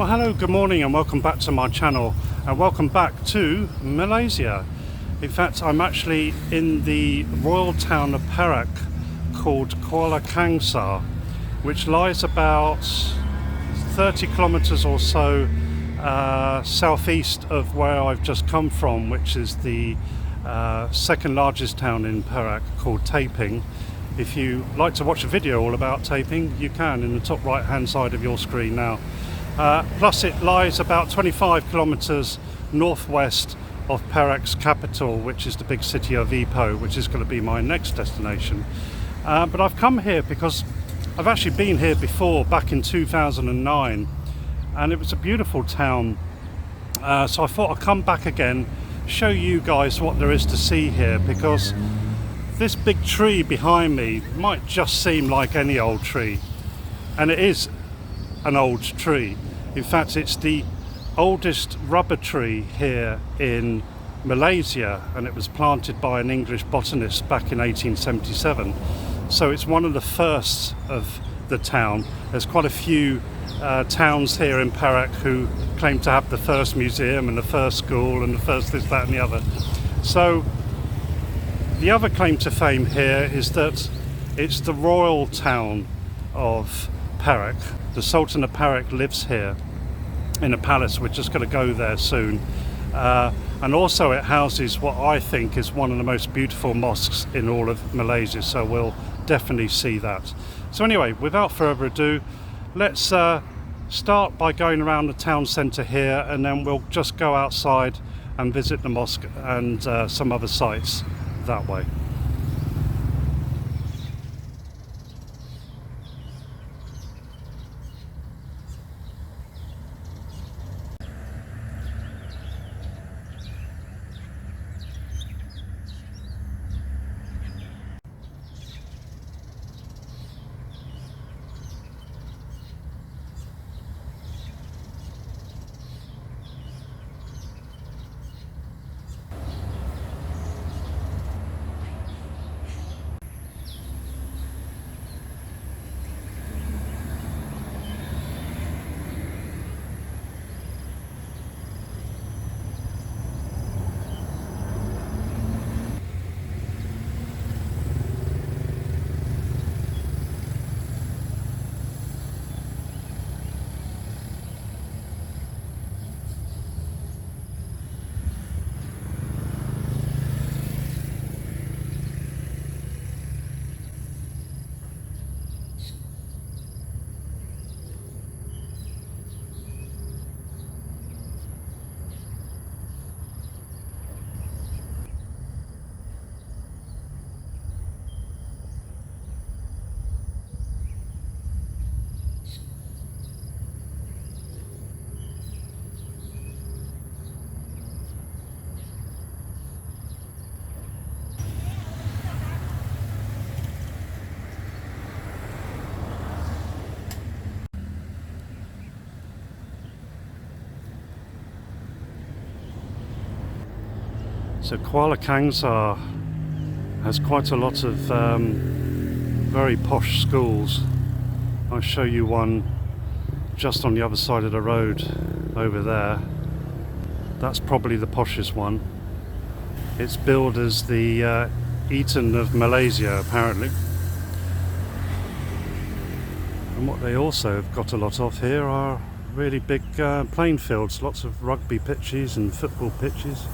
Well, hello, good morning and welcome back to my channel and welcome back to Malaysia. In fact, I'm actually in the royal town of Perak called Kuala Kangsar, which lies about 30 kilometers or so southeast of where I've just come from, which is the second largest town in Perak called Taiping. If you like to watch a video all about Taiping, you can in the top right hand side of your screen now. Plus it lies about 25 kilometers northwest of Perak's capital, which is the big city of Ipoh, which is going to be my next destination. But I've come here because I've actually been here before, back in 2009, and it was a beautiful town. So I thought I'd come back again, show you guys what there is to see here, because this big tree behind me might just seem like any old tree, and it is an old tree. In fact, it's the oldest rubber tree here in Malaysia, and it was planted by an English botanist back in 1877. So it's one of the first of the town. There's quite a few towns here in Perak who claim to have the first museum and the first school and the first this, that and the other. So the other claim to fame here is that it's the royal town of Perak. The Sultan of Perak lives here in a palace. We're just going to go there soon. And also it houses what I think is one of the most beautiful mosques in all of Malaysia, so we'll definitely see that. So anyway, without further ado, let's start by going around the town centre here, and then we'll just go outside and visit the mosque and some other sites that way. So Kuala Kangsar has quite a lot of very posh schools. I'll show you one just on the other side of the road over there. That's probably the poshest one. It's billed as the Eton of Malaysia, apparently. And what they also have got a lot of here are really big playing fields, lots of rugby pitches and football pitches.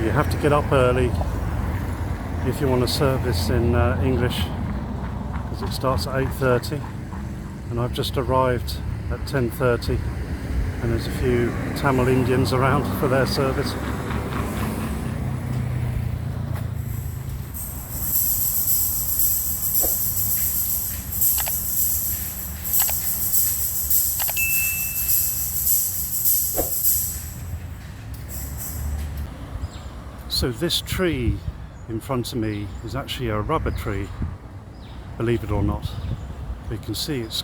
you have to get up early if you want a service in English, because it starts at 8:30, and I've just arrived at 10:30, and there's a few Tamil Indians around for their service. So this tree in front of me is actually a rubber tree, believe it or not. You can see it's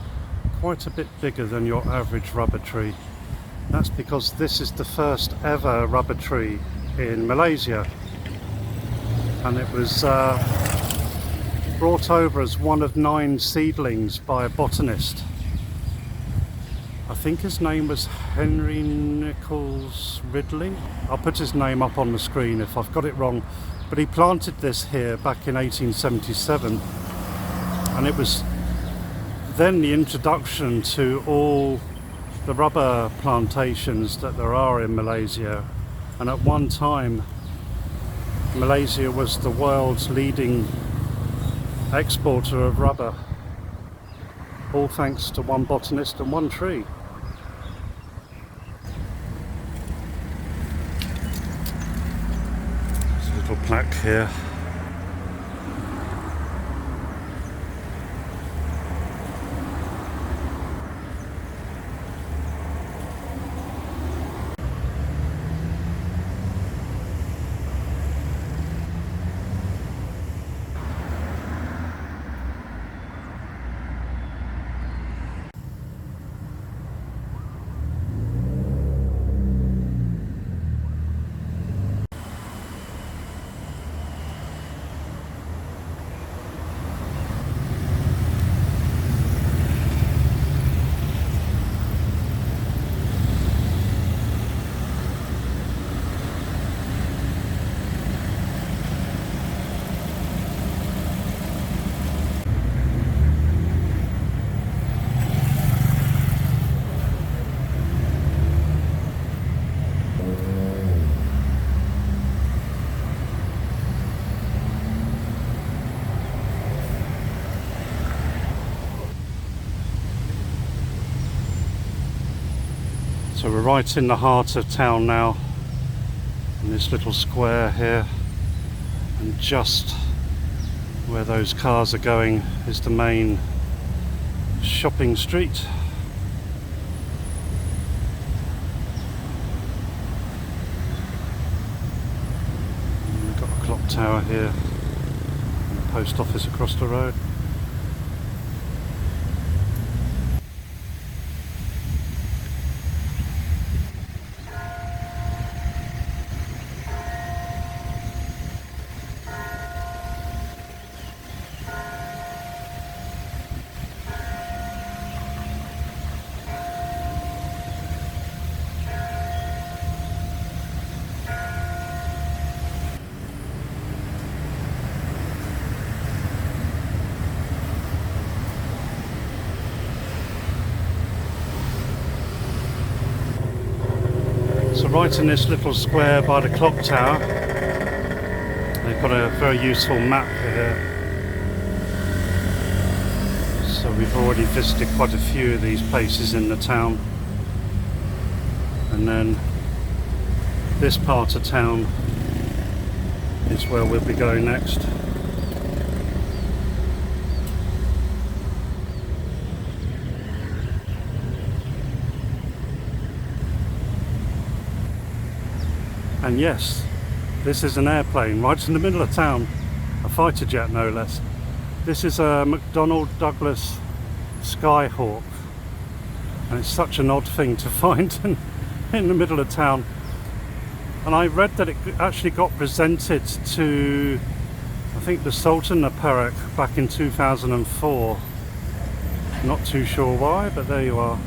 quite a bit bigger than your average rubber tree. That's because this is the first ever rubber tree in Malaysia, and it was brought over as one of 9 seedlings by a botanist. I think his name was Henry Nicholas Ridley. I'll put his name up on the screen if I've got it wrong, but he planted this here back in 1877, and it was then the introduction to all the rubber plantations that there are in Malaysia. And at one time Malaysia was the world's leading exporter of rubber, all thanks to one botanist and one tree. There's a little plaque here. So we're right in the heart of town now, in this little square here, and just where those cars are going is the main shopping street. And we've got a clock tower here and a post office across the road. So right in this little square by the clock tower, they've got a very useful map here. So we've already visited quite a few of these places in the town. And then this part of town is where we'll be going next. And yes, this is an airplane right in the middle of town, a fighter jet no less. This is a McDonnell Douglas Skyhawk, and it's such an odd thing to find in the middle of town. And I read that it actually got presented to, I think, the Sultan of Perak back in 2004. Not too sure why, but there you are.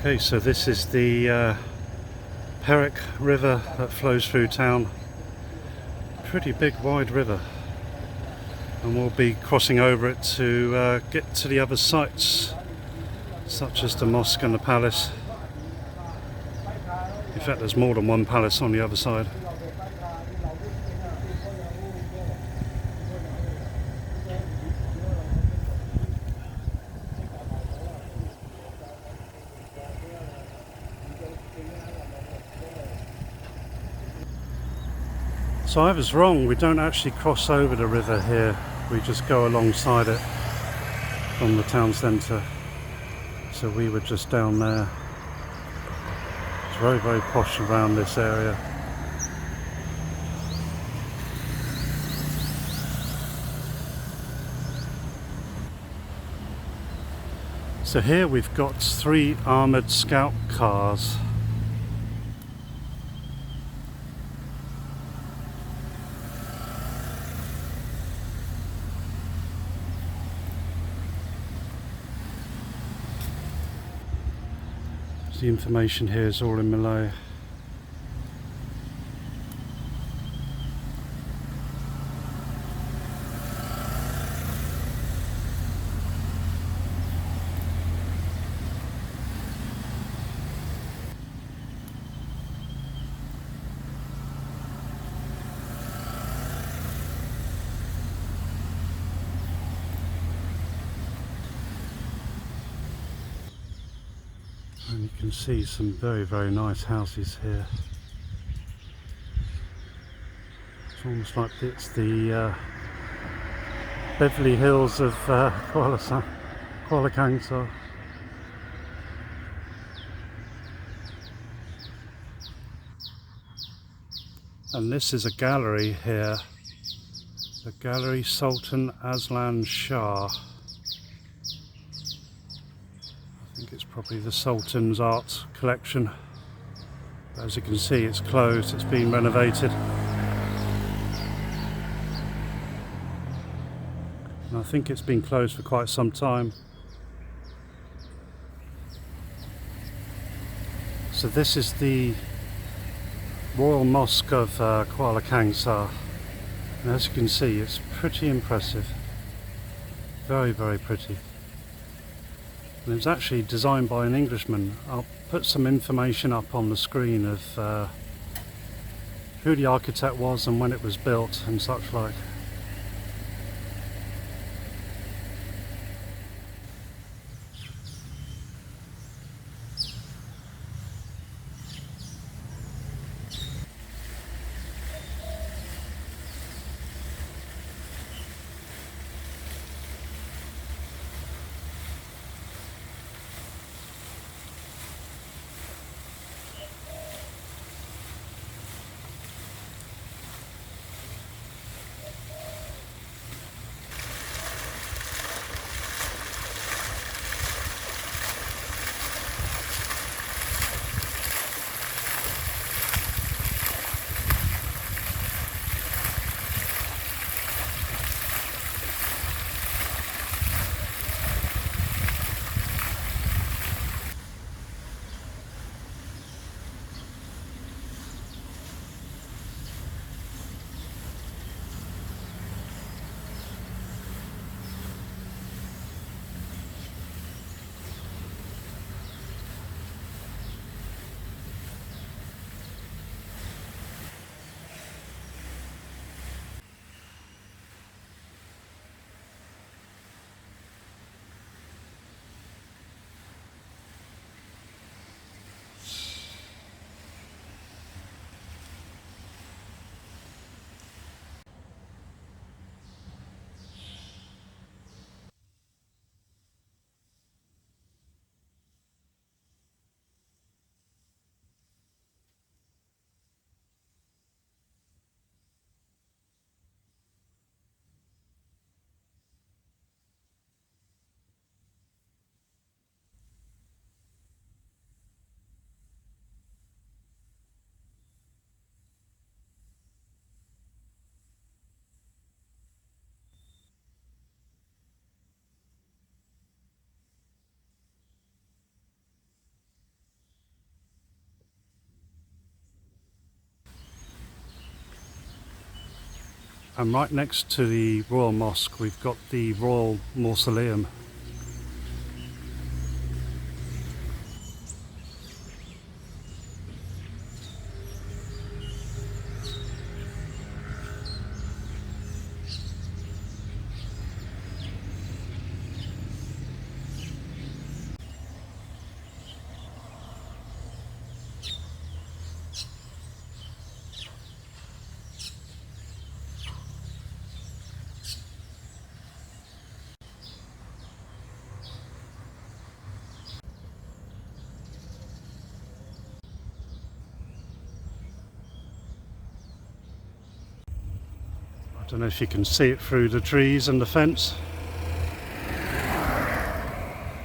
Okay, so this is the Perak River that flows through town. Pretty big, wide river. And we'll be crossing over it to get to the other sites, such as the mosque and the palace. In fact, there's more than one palace on the other side. So I was wrong, we don't actually cross over the river here, we just go alongside it from the town centre. So we were just down there. It's very, very posh around this area. So here we've got 3 armoured scout cars. The information here is all in Malay. And you can see some very, very nice houses here. It's almost like it's the Beverly Hills of Kuala Kangsar. And this is a gallery here, the Gallery Sultan Aslan Shah. I think it's probably the Sultan's art collection. But as you can see, it's closed, it's been renovated. And I think it's been closed for quite some time. So this is the Royal Mosque of Kuala Kangsar. And as you can see, it's pretty impressive. Very, very pretty. And it was actually designed by an Englishman. I'll put some information up on the screen of who the architect was and when it was built and such like. And right next to the Royal Mosque we've got the Royal Mausoleum. I don't know if you can see it through the trees and the fence,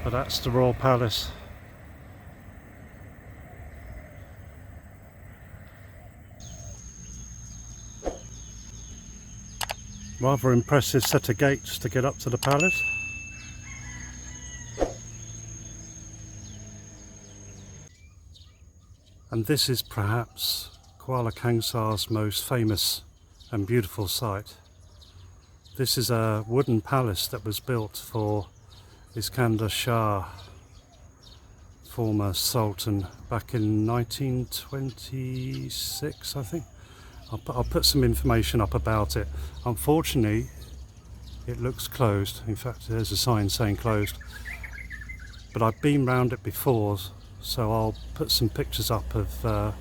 but that's the Royal Palace. Rather impressive set of gates to get up to the palace. And this is perhaps Kuala Kangsar's most famous and beautiful site. This is a wooden palace that was built for Iskandar Shah, former Sultan, back in 1926, I think. I'll put some information up about it. Unfortunately, it looks closed. In fact, there's a sign saying closed. But I've been round it before, so I'll put some pictures up of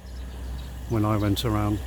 when I went around.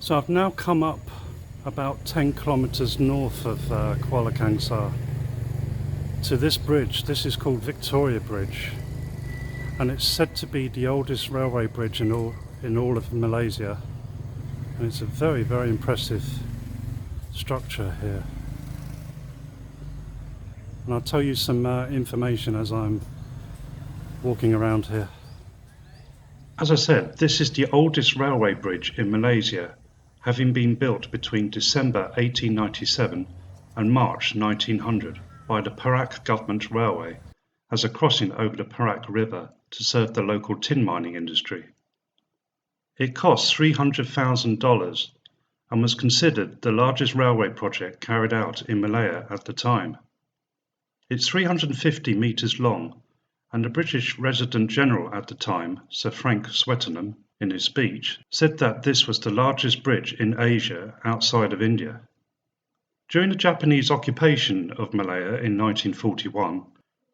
So I've now come up about 10 kilometres north of Kuala Kangsar to this bridge. This is called Victoria Bridge, and it's said to be the oldest railway bridge in all of Malaysia, and it's a very, very impressive structure here. And I'll tell you some information as I'm walking around here. As I said, this is the oldest railway bridge in Malaysia, having been built between December 1897 and March 1900 by the Perak Government Railway as a crossing over the Perak River to serve the local tin mining industry. It cost $300,000 and was considered the largest railway project carried out in Malaya at the time. It's 350 metres long, and the British Resident General at the time, Sir Frank Swettenham, in his speech, said that this was the largest bridge in Asia outside of India. During the Japanese occupation of Malaya in 1941,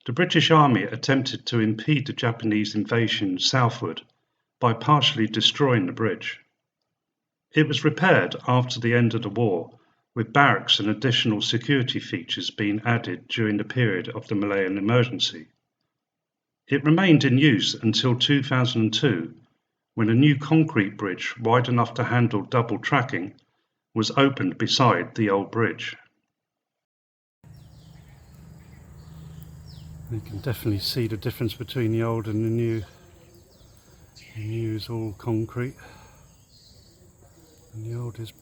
the British Army attempted to impede the Japanese invasion southward by partially destroying the bridge. It was repaired after the end of the war, with barracks and additional security features being added during the period of the Malayan emergency. It remained in use until 2002, when a new concrete bridge wide enough to handle double tracking was opened beside the old bridge. You can definitely see the difference between the old and the new. The new is all concrete, and the old is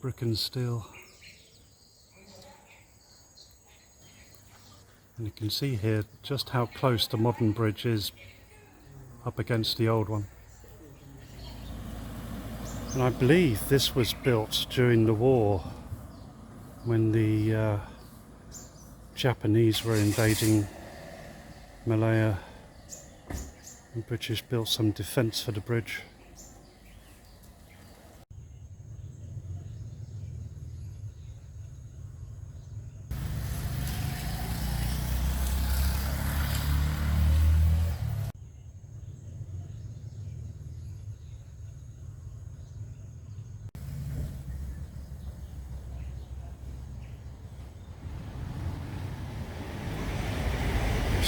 brick and steel. And you can see here just how close the modern bridge is up against the old one. And I believe this was built during the war when the Japanese were invading Malaya, and British built some defence for the bridge.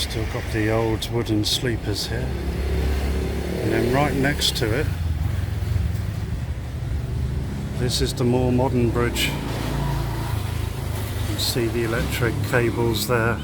Still got the old wooden sleepers here. And then right next to it, this is the more modern bridge. You can see the electric cables there.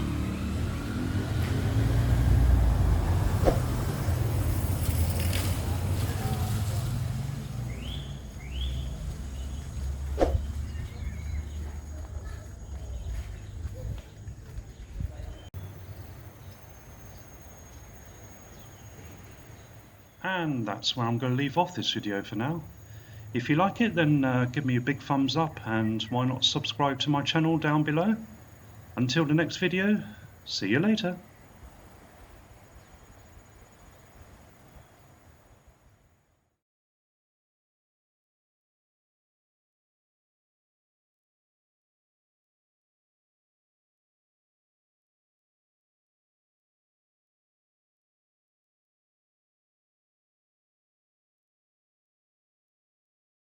And that's where I'm going to leave off this video for now. If you like it, then give me a big thumbs up, and why not subscribe to my channel down below. Until the next video, see you later.